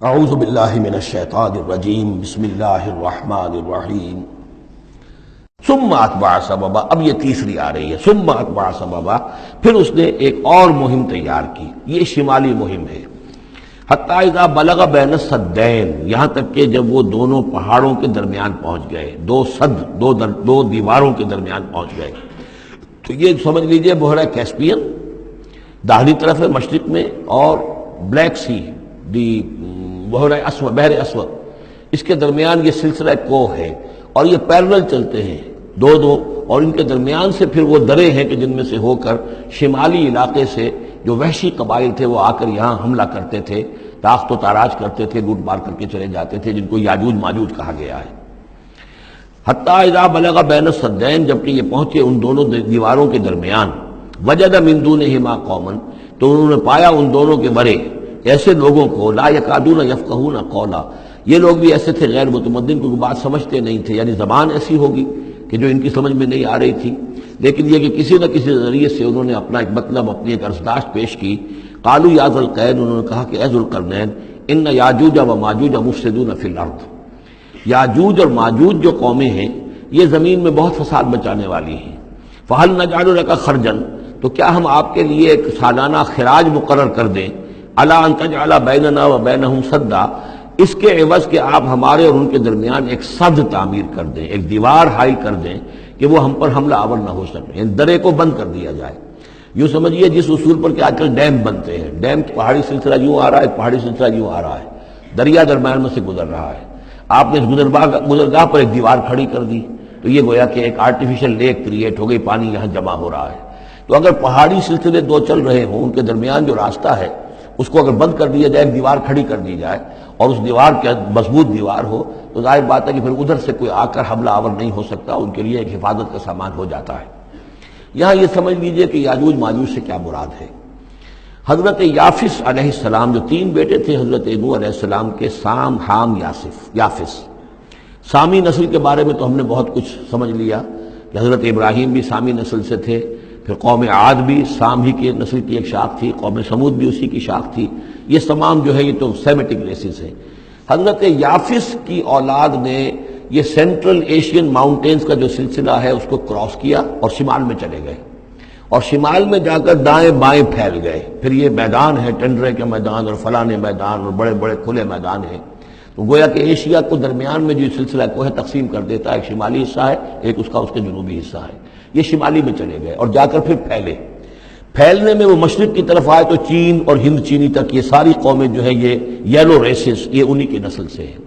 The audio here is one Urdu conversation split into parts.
اعوذ باللہ من الشیطان الرجیم بسم اللہ الرحمن الرحیم ثم اتبع سببا. اب یہ تیسری آ رہی ہے، ثم اتبع سببا. پھر اس نے ایک اور مہم تیار کی، یہ شمالی مہم ہے. حتی اذا بلغ بین السدین، یہاں تک کہ جب وہ دونوں پہاڑوں کے درمیان پہنچ گئے، دو دیواروں کے درمیان پہنچ گئے. تو یہ سمجھ لیجئے بحیرہ کیسپیئن داہنی طرف ہے مشرق میں، اور بلیک سی بحر اسود، اس کے درمیان یہ سلسلہ کوہ ہے، اور یہ پیرلل چلتے ہیں دو، اور ان کے درمیان سے پھر وہ درے ہیں کہ جن میں سے ہو کر شمالی علاقے سے جو وحشی قبائل تھے وہ آ کر یہاں حملہ کرتے تھے، تاخت و تاراج کرتے تھے، لوٹ مار کر کے چلے جاتے تھے، جن کو یاجوج ماجوج کہا گیا ہے. حتی اذا بلغ بین السدین، جبکہ یہ پہنچے ان دونوں دیواروں کے درمیان، وجد من دونہما قوما، تو انہوں نے پایا ان دونوں کے برے ایسے لوگوں کو، لا یکادون یفقہون قولا، یہ لوگ بھی ایسے تھے غیر متمدن، کوئی بات سمجھتے نہیں تھے، یعنی زبان ایسی ہوگی کہ جو ان کی سمجھ میں نہیں آ رہی تھی، لیکن یہ کہ کسی نہ کسی ذریعے سے انہوں نے اپنا ایک مطلب، اپنی ایک عرضداشت پیش کی. قالوا یا ذا القرنین، انہوں نے کہا کہ اے ذو القرنین، ان یاجوج و ماجوج مفسدون فی الارض، یاجوج اور ماجوج جو قومیں ہیں یہ زمین میں بہت فساد مچانے والی ہیں. فہل نجعل لک خرجا، تو کیا ہم آپ کے لیے ایک سالانہ خراج مقرر کر دیں، الا ان تجعل بیننا و بینہم سدا، اس کے عوض کہ آپ ہمارے اور ان کے درمیان ایک سد تعمیر کر دیں، ایک دیوار حائل کر دیں کہ وہ ہم پر حملہ آور نہ ہو سکے، یعنی درے کو بند کر دیا جائے. یوں سمجھیے جس اصول پر کہ آج کل ڈیم بنتے ہیں، ڈیم پہاڑی سلسلہ یوں آ رہا ہے، پہاڑی سلسلہ یوں آ رہا ہے، دریا درمیان میں سے گزر رہا ہے، آپ نے اس گزرگاہ پر ایک دیوار کھڑی کر دی، تو یہ گویا کہ ایک آرٹیفیشل لیک کریٹ ہو گئی، پانی یہاں جمع ہو رہا ہے. تو اگر پہاڑی سلسلے دو چل رہے ہوں، ان کے درمیان جو راستہ ہے اس کو اگر بند کر دیا جائے، ایک دیوار کھڑی کر دی جائے، اور اس دیوار کے مضبوط دیوار ہو، تو ظاہر بات ہے کہ پھر ادھر سے کوئی آ کر حملہ آور نہیں ہو سکتا، ان کے لیے ایک حفاظت کا سامان ہو جاتا ہے. یہاں یہ سمجھ لیجئے کہ یاجوج ماجوج سے کیا مراد ہے. حضرت یافس علیہ السلام، جو تین بیٹے تھے حضرت نوح علیہ السلام کے، سام، حام، یافس. سامی نسل کے بارے میں تو ہم نے بہت کچھ سمجھ لیا کہ حضرت ابراہیم بھی سامی نسل سے تھے، پھر قوم عاد بھی سام ہی کی نسل کی ایک شاخ تھی، قوم سمود بھی اسی کی شاخ تھی. یہ تمام جو ہے یہ تو سیمیٹک ریسز ہیں. حضرت یافس کی اولاد نے یہ سینٹرل ایشین ماؤنٹینز کا جو سلسلہ ہے اس کو کراس کیا اور شمال میں چلے گئے، اور شمال میں جا کر دائیں بائیں پھیل گئے. پھر یہ میدان ہے، ٹنڈرے کے میدان اور فلانے میدان اور بڑے بڑے کھلے میدان ہیں. تو گویا کہ ایشیا کو درمیان میں جو سلسلہ کو ہے تقسیم کر دیتا ہے، ایک شمالی حصہ ہے، ایک اس کے جنوبی حصہ ہے. یہ شمالی میں چلے گئے اور جا کر پھر پھیلنے میں وہ مشرق کی طرف آئے تو چین اور ہند چینی تک یہ ساری قومیں جو ہے یہ یلو ریسز، یہ انہی کی نسل سے ہیں.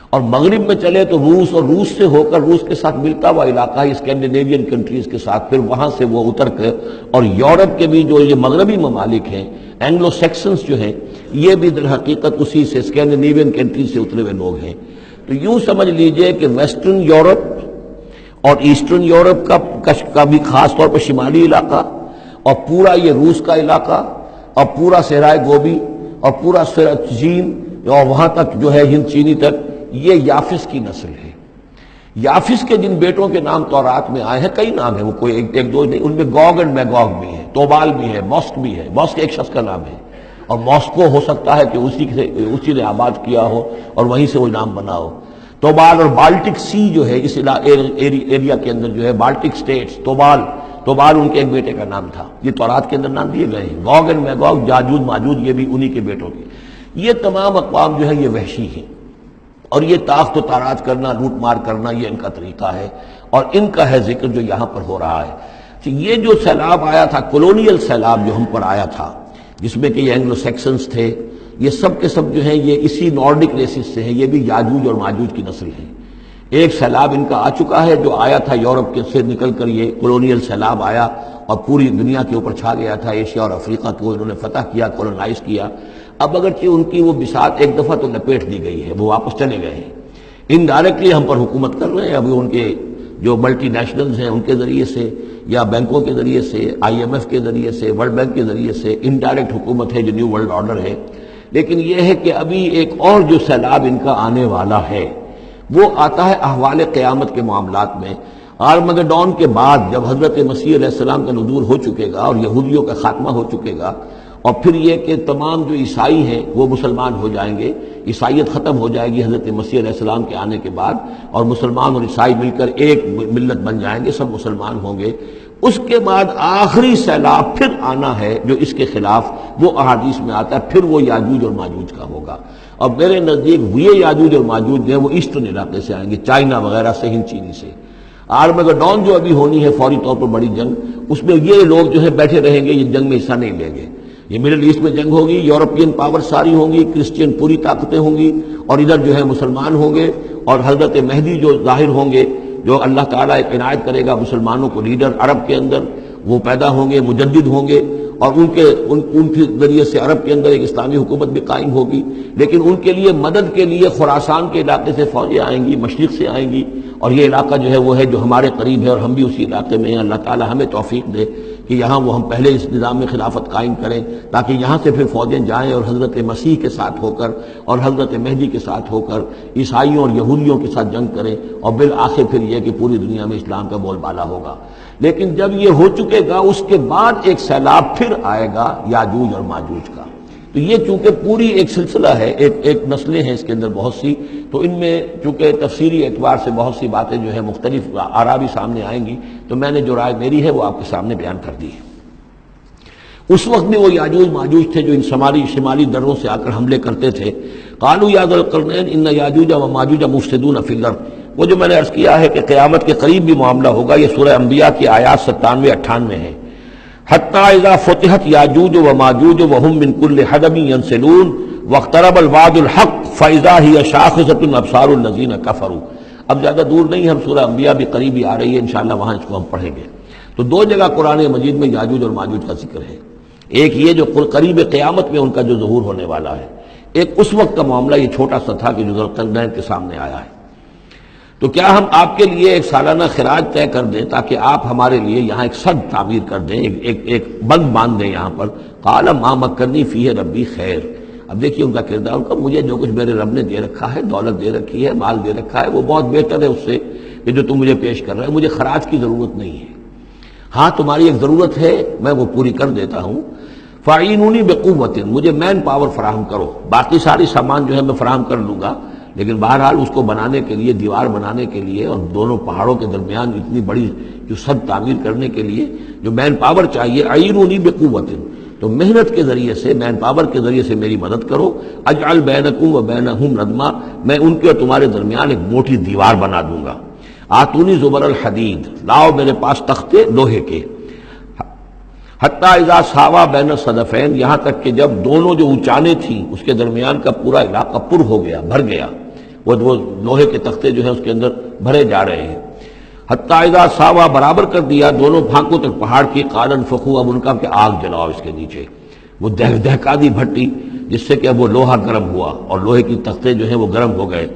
اور مغرب میں چلے تو روس، اور روس سے ہو کر روس کے ساتھ ملتا ہوا علاقہ ہے اسکینڈینیوین کنٹریز کے ساتھ، پھر وہاں سے وہ اتر کر، اور یورپ کے بھی جو یہ مغربی ممالک ہیں، اینگلو سیکسنز جو ہیں، یہ بھی در حقیقت اسی سے اسکینڈینیوین کنٹریز سے اترے ہوئے لوگ ہیں. تو یوں سمجھ لیجئے کہ ویسٹرن یورپ اور ایسٹرن یورپ کا بھی خاص طور پر شمالی علاقہ، اور پورا یہ روس کا علاقہ، اور پورا صحرائے گوبی، اور پورا چین، اور وہاں تک جو ہے ہند چینی تک، یہ یافس کی نسل ہے. یافس کے جن بیٹوں کے نام تورات میں آئے ہیں، کئی نام ہیں، وہ کوئی ایک دو نہیں، ان میں گوگ اینڈ میگوگ بھی ہے، توبال بھی ہے، ماسک بھی ہے. ماسک ایک شخص کا نام ہے، اور ماسکو ہو سکتا ہے کہ اسی نے آباد کیا ہو اور وہیں سے وہ نام بنا ہو. توبال اور بالٹک سی جو ہے اس ایریا کے اندر جو ہے بالٹک سٹیٹس، توبال ان کے ایک بیٹے کا نام تھا. یہ تورات کے اندر نام دیے گئے ہیں. گوگ اینڈ میگوگ، یاجوج ماجوج، یہ بھی انہی کے بیٹوں کے. یہ تمام اقوام جو ہے یہ وحشی ہیں، اور یہ تاخت و تاراج کرنا، لوٹ مار کرنا، یہ ان کا طریقہ ہے، اور ان کا ہے ذکر جو یہاں پر ہو رہا ہے. کہ یہ جو سیلاب آیا تھا، کولونیل سیلاب جو ہم پر آیا تھا، جس میں کہ یہ اینگلو سیکسنز تھے، یہ سب کے سب جو ہیں یہ اسی نارڈک ریسز سے ہیں، یہ بھی یاجوج اور ماجوج کی نسل ہیں. ایک سیلاب ان کا آ چکا ہے جو آیا تھا یورپ کے سے نکل کر، یہ کولونیل سیلاب آیا اور پوری دنیا کے اوپر چھا گیا تھا. ایشیا اور افریقہ کو انہوں نے فتح کیا، کولونائز کیا. اب اگرچہ ان کی وہ بساط ایک دفعہ تو لپیٹ دی گئی ہے، وہ واپس چلے گئے ہیں، انڈائریکٹلی ہم پر حکومت کر رہے ہیں. ابھی ان کے جو ملٹی نیشنلز ہیں ان کے ذریعے سے، یا بینکوں کے ذریعے سے، IMF کے ذریعے سے، ورلڈ بینک کے ذریعے سے انڈائریکٹ حکومت ہے جو نیو ورلڈ آرڈر ہے. لیکن یہ ہے کہ ابھی ایک اور جو سیلاب ان کا آنے والا ہے وہ آتا ہے احوال قیامت کے معاملات میں. آرمگڈون کے بعد جب حضرت مسیح علیہ السلام کا نزول ہو چکے گا اور یہودیوں کا خاتمہ ہو چکے گا، اور پھر یہ کہ تمام جو عیسائی ہیں وہ مسلمان ہو جائیں گے، عیسائیت ختم ہو جائے گی حضرت مسیح علیہ السلام کے آنے کے بعد، اور مسلمان اور عیسائی مل کر ایک ملت بن جائیں گے، سب مسلمان ہوں گے۔ اس کے بعد آخری سیلاب پھر آنا ہے جو اس کے خلاف، وہ احادیث میں آتا ہے، پھر وہ یاجوج اور ماجوج کا ہوگا۔ اور میرے نزدیک یہ یاجوج اور ماجوج جو ہے وہ ایسٹرن علاقے سے آئیں گے، چائنا وغیرہ سے، ہند چینی سے۔ آرمگڈون جو ابھی ہونی ہے فوری طور پر بڑی جنگ، اس میں یہ لوگ جو ہے بیٹھے رہیں گے، یہ جنگ میں حصہ نہیں لیں گے۔ یہ مڈل ایسٹ میں جنگ ہوگی، یورپین پاور ساری ہوں گی، کرسچین پوری طاقتیں ہوں گی، اور ادھر جو ہے مسلمان ہوں گے، اور حضرت مہدی جو ظاہر ہوں گے، جو اللہ تعالیٰ ایک عنایت کرے گا مسلمانوں کو لیڈر عرب کے اندر، وہ پیدا ہوں گے، مجدد ہوں گے، اور ان کے ذریعے سے عرب کے اندر ایک اسلامی حکومت بھی قائم ہوگی۔ لیکن ان کے لیے مدد کے لیے خراسان کے علاقے سے فوجیں آئیں گی، مشرق سے آئیں گی، اور یہ علاقہ جو ہے وہ ہے جو ہمارے قریب ہے، اور ہم بھی اسی علاقے میں ہیں۔ اللہ تعالیٰ ہمیں توفیق دے کہ یہاں وہ ہم پہلے اس نظام میں خلافت قائم کریں، تاکہ یہاں سے پھر فوجیں جائیں اور حضرت مسیح کے ساتھ ہو کر اور حضرت مہدی کے ساتھ ہو کر عیسائیوں اور یہودیوں کے ساتھ جنگ کریں، اور بالآخر پھر یہ کہ پوری دنیا میں اسلام کا بول بالا ہوگا۔ لیکن جب یہ ہو چکے گا، اس کے بعد ایک سیلاب پھر آئے گا یاجوج اور ماجوج کا۔ تو یہ چونکہ پوری ایک سلسلہ ہے، ایک نسلیں ہیں اس کے اندر بہت سی، تو ان میں چونکہ تفسیری اعتبار سے بہت سی باتیں جو ہے مختلف آراء بھی سامنے آئیں گی، تو میں نے جو رائے میری ہے وہ آپ کے سامنے بیان کر دی ہے۔ اس وقت بھی وہ یاجوج ماجوج تھے جو ان شمالی دروں سے آ کر حملے کرتے تھے۔ قالوا یا ذا القرنین ان یاجوج و ماجوج مفسدون فی الارض، وہ جو میں نے عرض کیا ہے کہ قیامت کے قریب بھی معاملہ ہوگا، یہ سورہ انبیاء کی آیات 97-98 ہے۔ حتی اذا فتحت یاجوج و ماجوج وهم من کل حدب ینسلون واقترب الوعد الحق فاذا هی شاخصۃ ابصار الذین کفروا۔ اب زیادہ دور نہیں، ہم سورہ انبیاء بھی قریب ہی آ رہی ہے، انشاءاللہ وہاں اس کو ہم پڑھیں گے۔ تو دو جگہ قرآن مجید میں یاجوج اور ماجوج کا ذکر ہے، ایک یہ جو قریب قیامت میں ان کا جو ظہور ہونے والا ہے، ایک اس وقت کا معاملہ یہ چھوٹا سا تھا کہ جو ذوالقرنین کے سامنے آیا ہے۔ تو کیا ہم آپ کے لیے ایک سالانہ خراج طے کر دیں تاکہ آپ ہمارے لیے یہاں ایک سد تعمیر کر دیں، ایک بند باندھ دیں یہاں پر؟ قال ما مکنی فیہ ربی خیر۔ اب دیکھیے ان کا کردار، ان کا مجھے جو کچھ میرے رب نے دے رکھا ہے، دولت دے رکھی ہے، مال دے رکھا ہے، وہ بہت بہتر ہے اس سے کہ جو تم مجھے پیش کر رہے ہیں، مجھے خراج کی ضرورت نہیں ہے۔ ہاں تمہاری ایک ضرورت ہے، میں وہ پوری کر دیتا ہوں۔ فاعینونی بقوت، مجھے مین پاور فراہم کرو، باقی ساری سامان جو ہے میں فراہم کر لوں گا، لیکن بہرحال اس کو بنانے کے لیے، دیوار بنانے کے لیے اور دونوں پہاڑوں کے درمیان اتنی بڑی جو سد تعمیر کرنے کے لیے جو مین پاور چاہیے، اعینونی بقوت، تو محنت کے ذریعے سے، مین پاور کے ذریعے سے میری مدد کرو۔ اجعل بینکم و بینہم ردما، میں ان کے اور تمہارے درمیان ایک موٹی دیوار بنا دوں گا۔ آتونی زبر الحدید، لاؤ میرے پاس تختے لوہے کے۔ حتی اذا ساوا بین الصدفین، یہاں تک کہ جب دونوں جو اونچانے تھیں اس کے درمیان کا پورا علاقہ پر ہو گیا، بھر گیا، وہ لوہے کے تختے جو ہیں اس کے اندر بھرے جا رہے ہیں۔ حتی اذا ساوا، برابر کر دیا دونوں بھانکوں تک پہاڑ کی، قال انفخوا، اب ان کا کہ آگ جلاؤ اس کے نیچے، وہ دہکا دی بھٹی جس سے کہ اب وہ لوہا گرم ہوا اور لوہے کی تختے جو ہیں وہ گرم ہو گئے۔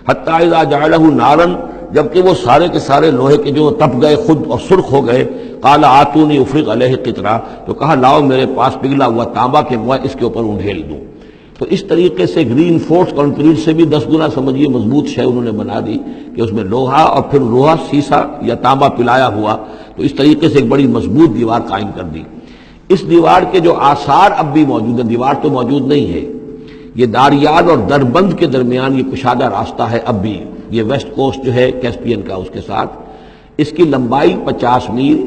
حتی اذا جعلہ نارا، جبکہ وہ سارے کے سارے لوہے کے جو تپ گئے خود اور سرخ ہو گئے۔ قال آتونی افرغ علیہ قطرہ، تو کہا لاؤ میرے پاس پگھلا ہوا تانبا کہ میں اس کے اوپر انڈھیل دوں۔ تو اس طریقے سے گرین فورس کنکریٹ سے بھی 10 گنا سمجھیے مضبوط شے انہوں نے بنا دی کہ اس میں لوہا اور پھر لوہا سیسا یا تانبا پلایا ہوا، تو اس طریقے سے ایک بڑی مضبوط دیوار قائم کر دی۔ اس دیوار کے جو آثار اب بھی موجود ہیں، دیوار تو موجود نہیں ہے، یہ داریال اور دربند کے درمیان یہ کشادہ راستہ ہے اب بھی، یہ ویسٹ کوسٹ جو ہے کیسپین کا، اس کے ساتھ اس کی لمبائی 50 میل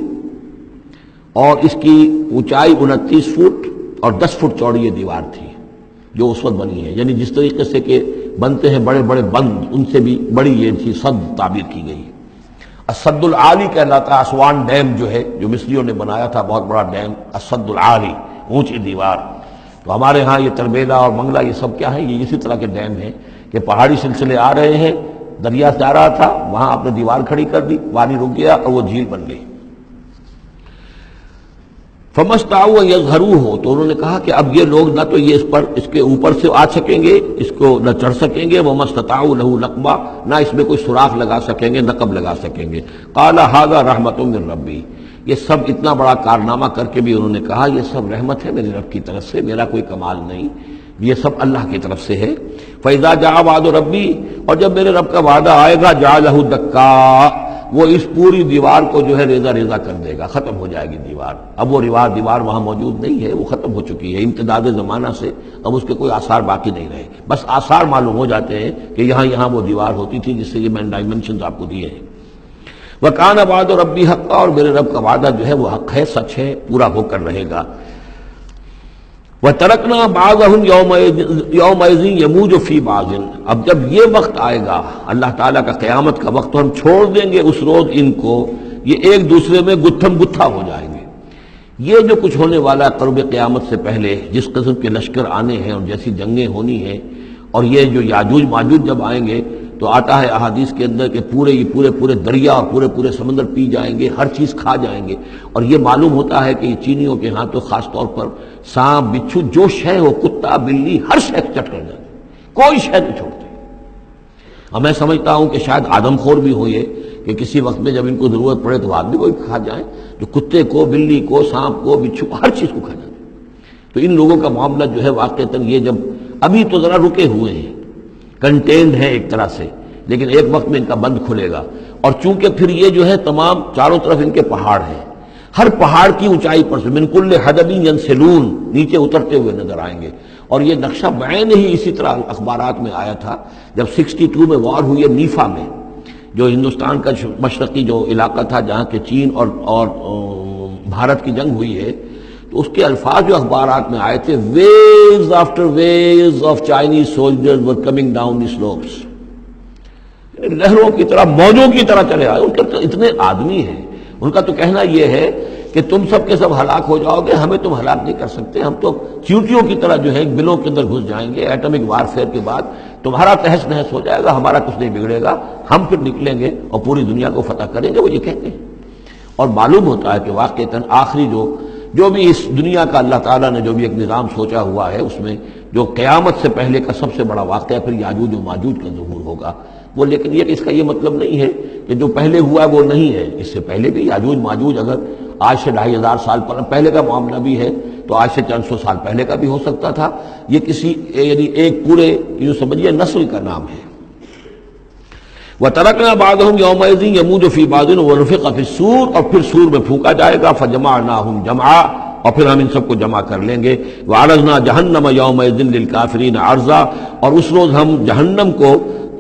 اور اس کی اونچائی 29 فٹ اور 10 فٹ چوڑی یہ دیوار تھی جو اس وقت بنی ہے۔ یعنی جس طریقے سے کہ بنتے ہیں بڑے بڑے بند، ان سے بھی بڑی یہ تھی سد تعبیر کی گئی۔ السد العالی کہلاتا ہے اسوان ڈیم جو ہے، جو مصریوں نے بنایا تھا، بہت بڑا ڈیم، السد العالی، اونچی دیوار۔ تو ہمارے ہاں یہ تربیلا اور منگلا یہ سب کیا ہے، یہ اسی طرح کے ڈیم ہیں کہ پہاڑی سلسلے آ رہے ہیں، دریا جا رہا تھا، وہاں آپ نے دیوار کھڑی کر دی، پانی رک گیا اور وہ جھیل بن گئی۔ فمستطاعوا ان یظہروہ، تو انہوں نے کہا کہ اب یہ لوگ نہ تو یہ اس کے اوپر سے آ سکیں گے، اس کو نہ چڑھ سکیں گے، وما استطاعوا لہ نقبا، نہ اس میں کوئی سوراخ لگا سکیں گے، نقب لگا سکیں گے۔ قال ھذا رحمۃ من ربی، یہ سب اتنا بڑا کارنامہ کر کے بھی انہوں نے کہا یہ سب رحمت ہے میرے رب کی طرف سے، میرا کوئی کمال نہیں، یہ سب اللہ کی طرف سے ہے۔ فاذا جاء وعد ربی، اور جب میرے رب کا وعدہ آئے گا، جعلہ دکا، وہ اس پوری دیوار کو جو ہے ریزہ ریزہ کر دے گا، ختم ہو جائے گی دیوار۔ اب وہ دیوار وہاں موجود نہیں ہے، وہ ختم ہو چکی ہے امتداد زمانہ سے، اب اس کے کوئی آثار باقی نہیں رہے، بس آثار معلوم ہو جاتے ہیں کہ یہاں وہ دیوار ہوتی تھی، جس سے یہ میں ڈائمنشنز آپ کو دیے ہیں۔ وَكَانَ وَعْدُ رَبِّي حَقًّا، اور میرے رب کا وعدہ جو ہے وہ حق ہے، سچ ہے، پورا ہو کر رہے گا۔ وَتَرَكْنَا بَعْضَهُمْ يَوْمَئِذٍ يَمُوجُ فِي بَعْضٍ، اب جب یہ وقت آئے گا اللہ تعالیٰ کا قیامت کا وقت، تو ہم چھوڑ دیں گے اس روز ان کو، یہ ایک دوسرے میں گتھم گتھا ہو جائیں گے۔ یہ جو کچھ ہونے والا ہے قرب قیامت سے پہلے، جس قسم کے لشکر آنے ہیں اور جیسی جنگیں ہونی ہیں، اور یہ جو یاجوج ماجوج جب آئیں گے تو آتا ہے احادیث کے اندر کہ پورے دریا اور پورے سمندر پی جائیں گے، ہر چیز کھا جائیں گے، اور یہ معلوم ہوتا ہے کہ یہ چینیوں کے ہاں تو خاص طور پر سانپ بچھو جو شے ہو، کتا بلی، ہر شے چٹ کر جاتے، کوئی شے نہیں چھوڑتے۔ اور میں سمجھتا ہوں کہ شاید آدم خور بھی ہو یہ کہ کسی وقت میں جب ان کو ضرورت پڑے تو آدمی کو بھی کھا جائیں، جو کتے کو، بلی کو، سانپ کو، بچھو کو، ہر چیز کو کھا جاتے۔ تو ان لوگوں کا معاملہ جو ہے واقعتاً یہ جب ابھی تو ذرا رکے ہوئے ہیں، کنٹینڈ ہے ایک طرح سے، لیکن ایک وقت میں ان کا بند کھلے گا، اور چونکہ پھر یہ جو ہے تمام چاروں طرف ان کے پہاڑ ہیں، ہر پہاڑ کی اونچائی پر سے من کل حدب ینسلون نیچے اترتے ہوئے نظر آئیں گے۔ اور یہ نقشہ بعین ہی اسی طرح اخبارات میں آیا تھا جب 62 میں وار ہوئی ہے نیفا میں، جو ہندوستان کا مشرقی جو علاقہ تھا جہاں کے چین اور بھارت کی جنگ ہوئی ہے، تو اس کے الفاظ جو اخبارات میں آئے تھے، waves after waves of Chinese soldiers were coming down the slopes, لہروں کی طرح، موجوں کی طرح چلے آئے۔ ان کے اتنے آدمی ہیں، ان کا تو کہنا یہ ہے کہ تم سب کے سب ہلاک ہو جاؤ گے، ہمیں تم ہلاک نہیں کر سکتے، ہم تو چیونٹیوں کی طرح جو ہے بلوں کے اندر گھس جائیں گے، ایٹمک وارفیئر کے بعد تمہارا تہس نہس ہو جائے گا، ہمارا کچھ نہیں بگڑے گا، ہم پھر نکلیں گے اور پوری دنیا کو فتح کریں گے، وہ یہ کہتے ہیں۔ اور معلوم ہوتا ہے کہ واقعتاً آخری جو بھی اس دنیا کا اللہ تعالیٰ نے جو بھی ایک نظام سوچا ہوا ہے، اس میں جو قیامت سے پہلے کا سب سے بڑا واقعہ پھر یاجوج و ماجوج کا ظہور ہوگا وہ، لیکن یہ کہ اس کا یہ مطلب نہیں ہے کہ جو پہلے ہوا ہے وہ نہیں ہے، اس سے پہلے بھی یاجوج ماجوج اگر آج سے 2500 سال پہلے کا معاملہ بھی ہے تو آج سے چند سو سال پہلے کا بھی ہو سکتا تھا۔ یہ کسی یعنی ایک پورے یوں سمجھیے نسل کا نام ہے۔ وَتَرَكْنَا بَعْضَهُمْ يَوْمَئِذٍ يَمُوجُ فِي بَعْضٍ وَنُفِخَ فِي الصُّورِ، اور پھر سور میں پھونکا جائے گا، فَجَمَعْنَاهُمْ جَمْعًا، اور پھر ہم ان سب کو جمع کر لیں گے۔ وَعَرَضْنَا جَهَنَّمَ يَوْمَئِذٍ لِلْكَافِرِينَ عَرْضًا، اور اس روز ہم جہنم کو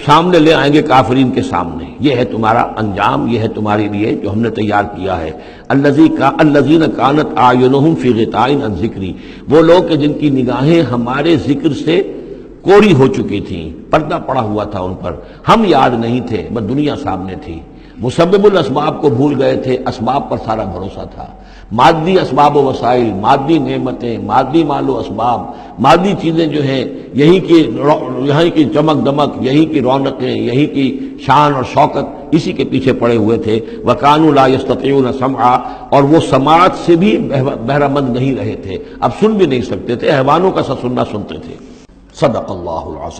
سامنے لے آئیں گے کافرین کے سامنے۔ یہ ہے تمہارا انجام، یہ ہے تمہارے لیے جو ہم نے تیار کیا ہے۔ الذین کانت اعینہم فی غطاء عن ذکری، وہ لوگ کہ جن کی نگاہیں ہمارے ذکر سے کوری ہو چکی تھیں، پردہ پڑا ہوا تھا ان پر، ہم یاد نہیں تھے، بس دنیا سامنے تھی، مسبب الاسباب کو بھول گئے تھے، اسباب پر سارا بھروسہ تھا، مادی اسباب و وسائل، مادی نعمتیں، مادی مال و اسباب، مادی چیزیں جو ہیں، یہیں کی چمک دمک، یہیں کی رونقیں، یہیں کی شان اور شوکت، اسی کے پیچھے پڑے ہوئے تھے۔ وَكَانُوا لَا يَسْتَطِيعُونَ سَمْعًا، اور وہ سماعت سے بھی بہرہ مند نہیں رہے تھے، اب سن بھی نہیں سکتے تھے، حیوانوں کا سا سننا سنتے تھے۔ صدق اللہ العظیم۔